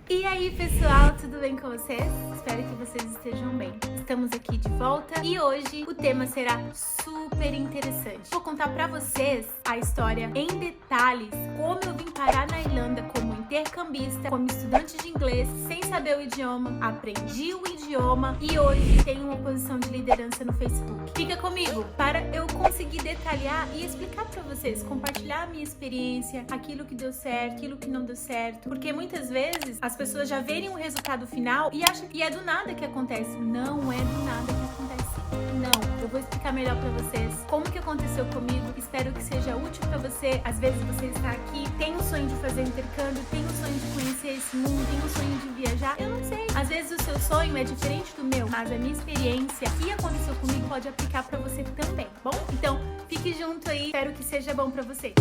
E aí, pessoal, tudo bem com vocês? Espero que vocês estejam bem. Estamos aqui de volta e hoje o tema será super interessante. Vou contar pra vocês a história em detalhes, como eu vim parar na Irlanda como intercambista, como estudante de inglês, sem saber o idioma, aprendi o idioma e hoje tenho uma posição de liderança no Facebook. Fica comigo para eu conseguir detalhar e explicar pra vocês, compartilhar a minha experiência, aquilo que deu certo, aquilo que não deu certo, porque muitas vezes as pessoas já verem o resultado final e acham que é do nada que acontece. Não é do nada que acontece. Não, eu vou explicar melhor pra vocês como que aconteceu comigo. Espero que seja útil pra você. Às vezes você está aqui, tem o sonho de fazer intercâmbio, tem o sonho de conhecer esse mundo, tem o sonho de viajar. Eu não sei. Às vezes o seu sonho é diferente do meu, mas a minha experiência, o que aconteceu comigo, pode aplicar pra você também, bom? Então, fique junto aí. Espero que seja bom pra você.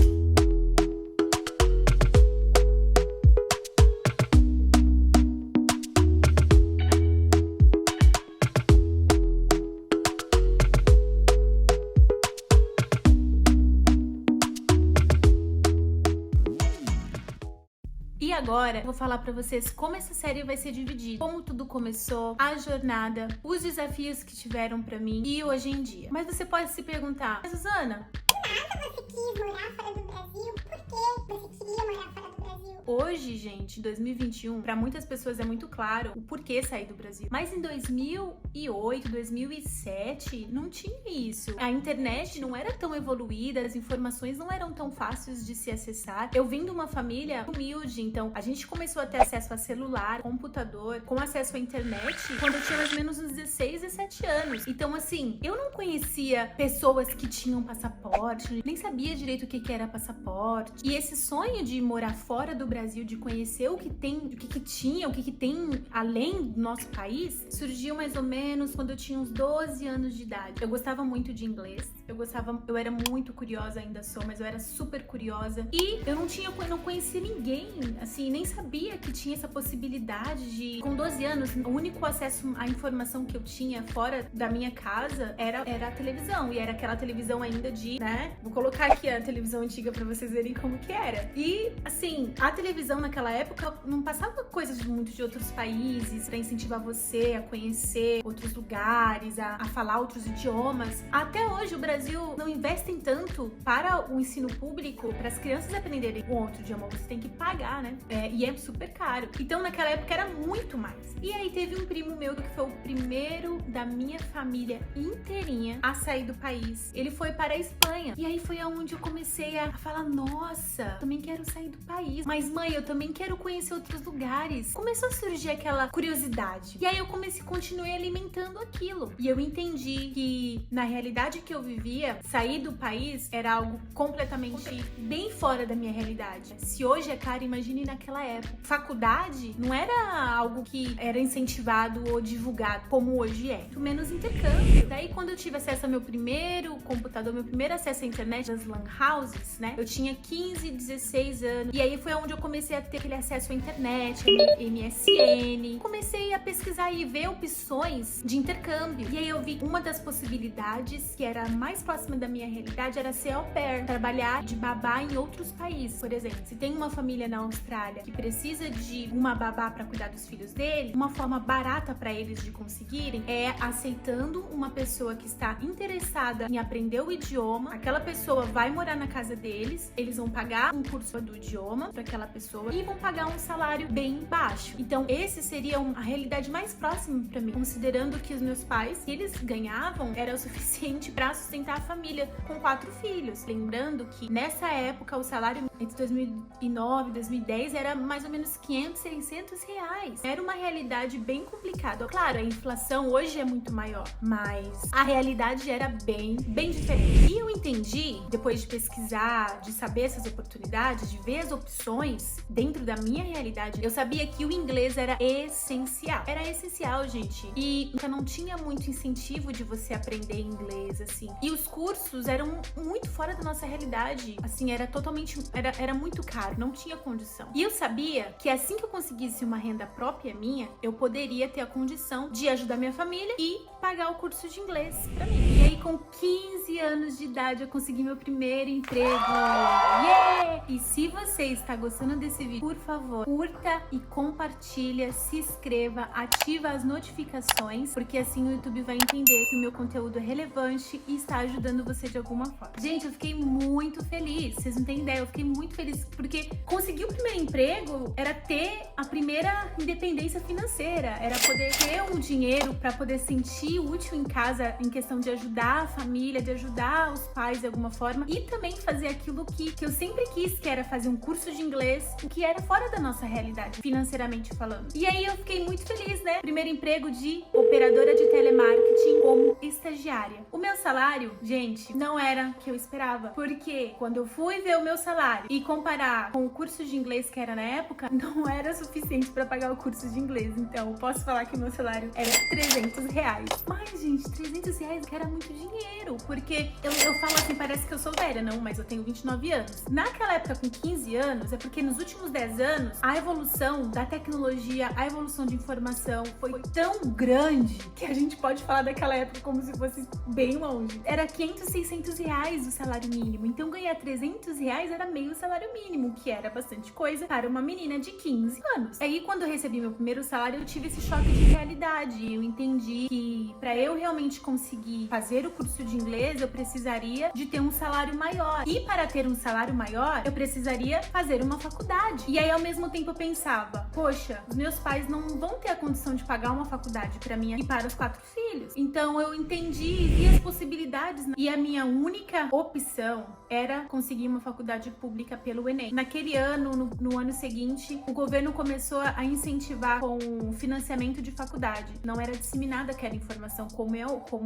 E agora, eu vou falar pra vocês como essa série vai ser dividida, como tudo começou, a jornada, os desafios que tiveram pra mim e hoje em dia. Mas você pode se perguntar, mas Susana, Você quis morar fora do Brasil? Por que você queria morar fora do Brasil? hoje, gente, 2021, pra muitas pessoas é muito claro o porquê sair do Brasil. Mas em 2008, 2007, não tinha isso. A internet não era tão evoluída, as informações não eram tão fáceis de se acessar. Eu vim de uma família humilde, então a gente começou a ter acesso a celular, computador, com acesso à internet quando eu tinha mais ou menos uns 16, 17 anos. Então, assim, eu não conhecia pessoas que tinham passaporte, nem sabia direito o que era passaporte. E esse sonho de morar fora do Brasil, de conhecer o que tem, o que tinha, o que tem além do nosso país, surgiu mais ou menos quando eu tinha uns 12 anos de idade. Eu gostava muito de inglês, eu era muito curiosa, ainda sou, mas eu era super curiosa. E eu não conhecia ninguém, assim, nem sabia que tinha essa possibilidade de, com 12 anos, o único acesso à informação que eu tinha fora da minha casa era a televisão. E era aquela televisão ainda de, né? Vou colocar aqui a televisão antiga pra vocês verem como que era. E, assim, a televisão naquela época não passava coisas muito de outros países pra incentivar você a conhecer outros lugares, a falar outros idiomas. Até hoje o Brasil não investe tanto para o ensino público, para as crianças aprenderem um outro idioma, você tem que pagar, né? E é super caro. Então naquela época era muito mais. E aí teve um primo meu que foi o primeiro da minha família inteirinha a sair do país. Ele foi para a Espanha. E aí foi aonde eu comecei a falar, nossa, também quero sair do país. Mas mãe, eu também quero conhecer outros lugares. Começou a surgir aquela curiosidade. E aí eu continuei alimentando aquilo. E eu entendi que na realidade que eu vivia, sair do país era algo completamente bem fora da minha realidade. Se hoje é caro, imagine naquela época. Faculdade não era algo que era incentivado ou divulgado como hoje é. Muito menos intercâmbio. Daí quando eu tive acesso ao meu primeiro computador, meu primeiro acesso à internet, das LAN houses, né? Eu tinha 15, 16 anos. E aí foi onde eu comecei a ter aquele acesso à internet, MSN. Comecei a pesquisar e ver opções de intercâmbio. E aí eu vi uma das possibilidades, que era mais próxima da minha realidade, era ser au pair, trabalhar de babá em outros países. Por exemplo, se tem uma família na Austrália que precisa de uma babá para cuidar dos filhos dele, uma forma barata para eles de conseguirem é aceitando uma pessoa que está interessada em aprender o idioma. Aquela pessoa vai morar na casa deles, eles vão pagar um curso do idioma para aquela pessoa e vão pagar um salário bem baixo. Então, esse seria a realidade mais próxima para mim, considerando que os meus pais, eles ganhavam, era o suficiente para sustentar a família com 4 filhos. Lembrando que nessa época o salário entre 2009 e 2010 era mais ou menos 500, 600 reais. Era uma realidade bem complicada. Claro, a inflação hoje é muito maior, mas a realidade era bem diferente. E eu entendi, depois de pesquisar, de saber essas oportunidades, de ver as opções dentro da minha realidade, eu sabia que o inglês era essencial. Era essencial, gente. E eu não tinha muito incentivo de você aprender inglês, assim. E os cursos eram muito fora da nossa realidade. Assim, era muito caro, não tinha condição. E eu sabia que assim que eu conseguisse uma renda própria minha, eu poderia ter a condição de ajudar minha família e pagar o curso de inglês pra mim. E aí com 15 anos de idade eu consegui meu primeiro emprego. Yeah! E se você está gostando desse vídeo, por favor, curta e compartilha, se inscreva, ativa as notificações, porque assim o YouTube vai entender que o meu conteúdo é relevante e está ajudando você de alguma forma. Gente, eu fiquei muito feliz, vocês não têm ideia, eu fiquei muito feliz, porque conseguir o primeiro emprego era ter a primeira independência financeira, era poder ter um dinheiro para poder sentir útil em casa, em questão de ajudar a família, de ajudar os pais de alguma forma, e também fazer aquilo que eu sempre quis, que era fazer um curso de inglês, o que era fora da nossa realidade, financeiramente falando. E aí eu fiquei muito feliz, né? Primeiro emprego de operadora de telemarketing como estagiária. O meu salário, gente, não era o que eu esperava, porque quando eu fui ver o meu salário e comparar com o curso de inglês que era na época, não era suficiente para pagar o curso de inglês. Então, eu posso falar que o meu salário era R$300. Mas, gente, R$300 que era muito dinheiro, porque eu falo assim, parece que eu sou velha, não, mas eu tenho 29 anos. Naquela época, com 15 anos, é porque nos últimos 10 anos, a evolução da tecnologia, a evolução de informação foi tão grande que a gente pode falar daquela época como se fosse bem longe. Era R$500, R$600 o salário mínimo, então ganhar R$300 era meio salário mínimo, que era bastante coisa para uma menina de 15 anos. Aí, quando eu recebi meu primeiro salário, eu tive esse choque de realidade. Eu entendi que para eu realmente conseguir fazer o curso de inglês, eu precisaria de ter um salário maior. E para ter um salário maior, eu precisaria fazer uma faculdade. E aí, ao mesmo tempo, eu pensava, poxa, os meus pais não vão ter a condição de pagar uma faculdade para mim e para os 4 filhos. Então, eu entendi, vi as possibilidades. E a minha única opção era conseguir uma faculdade pública pelo Enem. Naquele ano, no ano seguinte, o governo começou a incentivar com financiamento de faculdade. Não era disseminada aquela informação como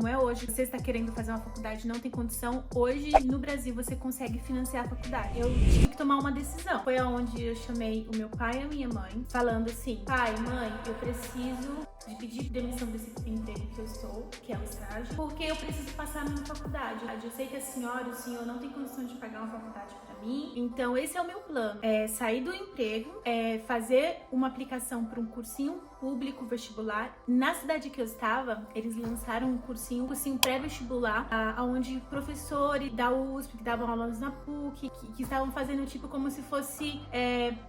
é hoje. Você está querendo fazer uma faculdade, não tem condição. Hoje, no Brasil, você consegue financiar a faculdade. Eu tive que tomar uma decisão. Foi aonde eu chamei o meu pai e a minha mãe, falando assim, pai, mãe, eu preciso de pedir demissão desse emprego que eu estou, que é o estágio, porque eu preciso passar na minha faculdade. Eu sei que a senhora e o senhor não tem condição de pagar uma faculdade para mim, então esse é o meu plano. É sair do emprego, fazer uma aplicação para um cursinho público vestibular. Na cidade que eu estava, eles lançaram um cursinho pré-vestibular, onde professores da USP, que davam aulas na PUC, que estavam fazendo tipo como se fosse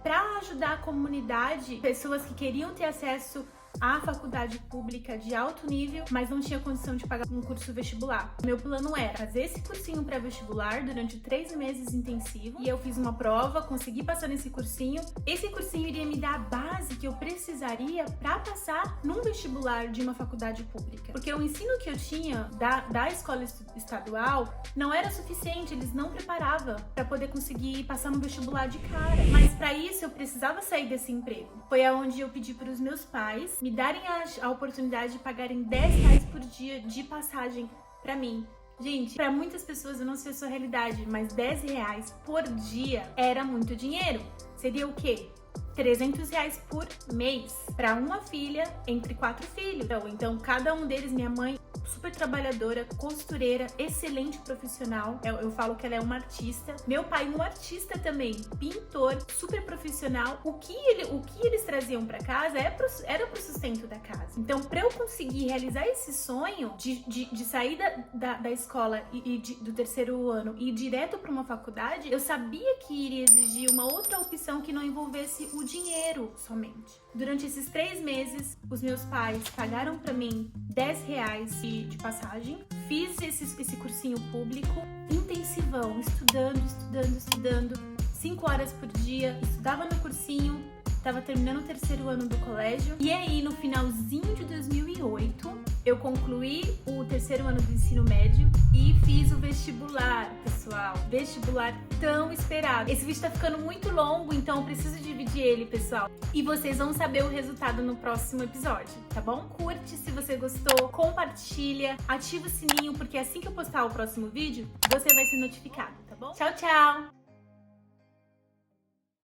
para ajudar a comunidade, pessoas que queriam ter acesso à faculdade pública de alto nível, mas não tinha condição de pagar um curso vestibular. Meu plano era fazer esse cursinho pré-vestibular durante 3 meses intensivo, e eu fiz uma prova, consegui passar nesse cursinho. Esse cursinho iria me dar a base que eu precisaria para passar num vestibular de uma faculdade pública, porque o ensino que eu tinha da escola estadual não era suficiente, eles não preparavam para poder conseguir passar no vestibular de cara. Mas para isso eu precisava sair desse emprego. Foi aonde eu pedi para os meus pais me darem a oportunidade de pagarem R$10 por dia de passagem pra mim. Gente, pra muitas pessoas, eu não sei a sua realidade, mas R$10 por dia era muito dinheiro. Seria o quê? R$300 por mês para uma filha entre 4 filhos. Então, cada um deles, minha mãe, super trabalhadora, costureira, excelente profissional. Eu falo que ela é uma artista. Meu pai, um artista também, pintor, super profissional. O que eles traziam para casa era pro sustento da casa. Então, para eu conseguir realizar esse sonho de sair da escola do 3º ano e ir direto para uma faculdade, eu sabia que iria exigir uma outra opção que não envolvesse o dinheiro somente. Durante esses 3 meses, os meus pais pagaram para mim R$10 de passagem. Fiz esse cursinho público, intensivão, estudando, 5 horas por dia, estudava no cursinho, estava terminando o 3º ano do colégio. E aí, no finalzinho de 2008, eu concluí o 3º ano do ensino médio e fiz o vestibular, pessoal. Vestibular tão esperado. Esse vídeo tá ficando muito longo, então eu preciso dividir ele, pessoal. E vocês vão saber o resultado no próximo episódio, tá bom? Curte se você gostou, compartilha, ativa o sininho, porque assim que eu postar o próximo vídeo, você vai ser notificado, tá bom? Tchau, tchau!